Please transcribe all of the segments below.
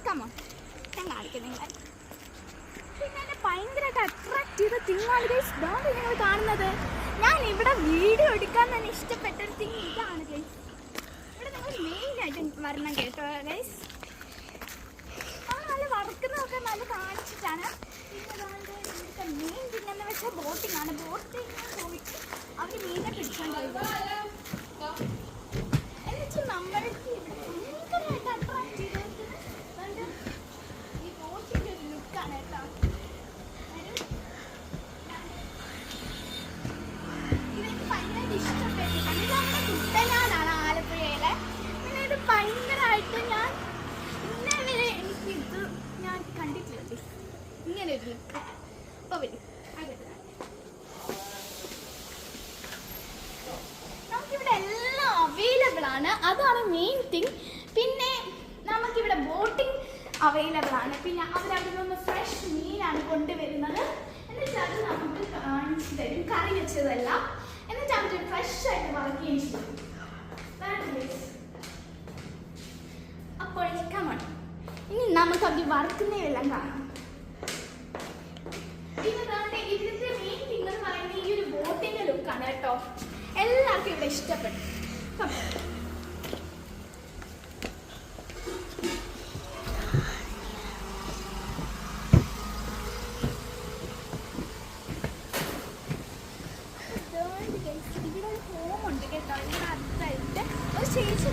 Come on, ഞാൻ കാണിക്കാം നിങ്ങൾ. പിന്നെ എന്നെ ഭയങ്കരമായിട്ട് അട്രാക്ട് ചെയ്ത തിങ്ങാണ് ഗൈസ്. ഇതാണ് നിങ്ങൾ കാണുന്നത്. ഞാൻ ഇവിടെ വീഡിയോ എടുക്കാൻ തന്നെ ഇഷ്ടപ്പെട്ടൊരു തിങ് ഇതാണ് ഗൈസ്. ഇവിടെ നിങ്ങൾ മെയിനായിട്ട് വരണം കേട്ടോ ഗൈസ്. നല്ല വറക്കുന്നതൊക്കെ നല്ല കാണിച്ചിട്ടാണ്. പിന്നെ ഇവിടുത്തെ മെയിൻ തിങ്ങെന്ന് വെച്ചാൽ ബോട്ടിംഗ് ആണ്. ബോട്ടിങ് പോയിട്ട് അവർ മീനെ പിടിക്കാൻ കഴിയും. എന്നുവെച്ചാൽ നമ്മൾക്ക് ഇവിടെ ഭയങ്കരമായിട്ട് അട്രാക്ട് ചെയ്തത് ഈ ബോട്ടിൻ്റെ ഒരു ലുക്കാണ് കേട്ടോ. ഇതെനിക്ക് ഭയങ്കരമായിട്ട് ഇഷ്ടപ്പെട്ടിട്ടുണ്ട്. ഇത് നമ്മുടെ കുട്ടനാടാണ്, ആലപ്പുഴയിലെ. പിന്നെ ഇത് ഭയങ്കരമായിട്ട് ഞാൻ ഇന്നേ വരെ എനിക്കിത് ഞാൻ കണ്ടിട്ടില്ല ഇങ്ങനെ ഒരു ലുക്ക്. അപ്പോൾ വരും നമുക്കിവിടെ എല്ലാം അവൈലബിൾ ആണ്, അതാണ് മെയിൻ തിങ്. പിന്നെ നമുക്കിവിടെ ബോട്ടിംഗ് അവൈലബിൾ ആണ്. പിന്നെ അവരവിടെ നിന്ന് ഫ്രഷ് മീനാണ് കൊണ്ടുവരുന്നത്. എന്നിട്ട് അത് നമുക്ക് കാണിച്ചു തരും, കറി വെച്ചതല്ല. എന്നിട്ട് അവർ ഫ്രഷ് ആയിട്ട് വറക്കുകയും ചെയ്യും. അപ്പോൾ കമൺ, ഇനി നമുക്ക് അവർ വറുക്കുന്നതെല്ലാം കാണാം. പിന്നെ ഇതിന്റെ മെയിൻ തിങ് എന്ന് പറയുന്നത് ഈ ഒരു ബോട്ടിന്റെ ലുക്കാണ് കേട്ടോ. എല്ലാവർക്കും ഇവിടെ ഇഷ്ടപ്പെട്ടു. ഇവിടെ ഒരു ഹോമുണ്ട് കേട്ടോ. ഇവിടെ അടുത്തായിട്ട് ഒരു ചേച്ചി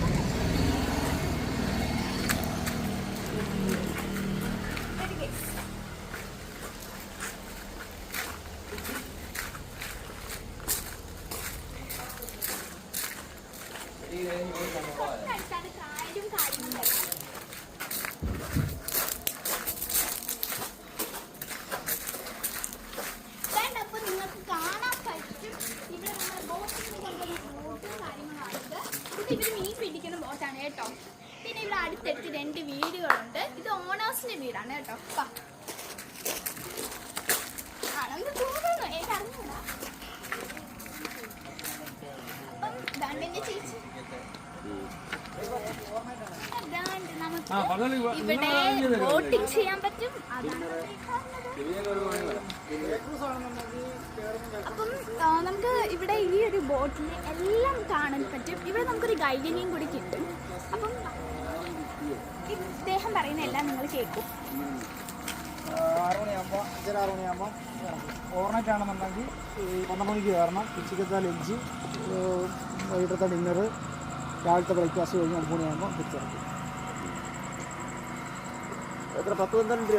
ഇവർ മീൻ പിടിക്കുന്ന ബോട്ടാണ് കേട്ടോ. പിന്നെ ഇവിടെ അടുത്തടുത്ത് 2 വീടുകളുണ്ട്. ഇത് ഓണേഴ്സിന്റെ വീടാണ് കേട്ടോ. ആണെന്ന് തോന്നുന്നു, എനിക്കറിഞ്ഞൂടാ. അപ്പം ഇതാണ്ട് എന്റെ ചേച്ചി. അതാണ്ട് നമുക്ക് ഇവിടെ ബോട്ടിങ് ചെയ്യാൻ പറ്റും. അതാണ് അപ്പം നമുക്ക് ഇവിടെ ഈ ഒരു ബോട്ടിൽ എല്ലാം കാണാൻ പറ്റും. ഇവിടെ നമുക്കൊരു ഗൈഡിനെയും കൂടി കിട്ടും. അപ്പം ഇദ്ദേഹം പറയുന്ന എല്ലാം നിങ്ങൾ കേൾക്കും. 6 മണിയാകുമ്പോൾ 5:30 മണിയാകുമ്പോൾ ഓവർനൈറ്റ് ആണെന്നുണ്ടെങ്കിൽ 12 മണിക്ക് കയറണം. ഉച്ചക്കത്തെ ലഞ്ച്, വൈകിട്ടത്തെ ഡിന്നർ, രാവിലത്തെ ബ്രേക്ക്ഫാസ്റ്റ് കഴിഞ്ഞ് 9 മണിയാകുമ്പോൾ തിരിച്ചിറക്കും. എത്ര 10-12 രൂപ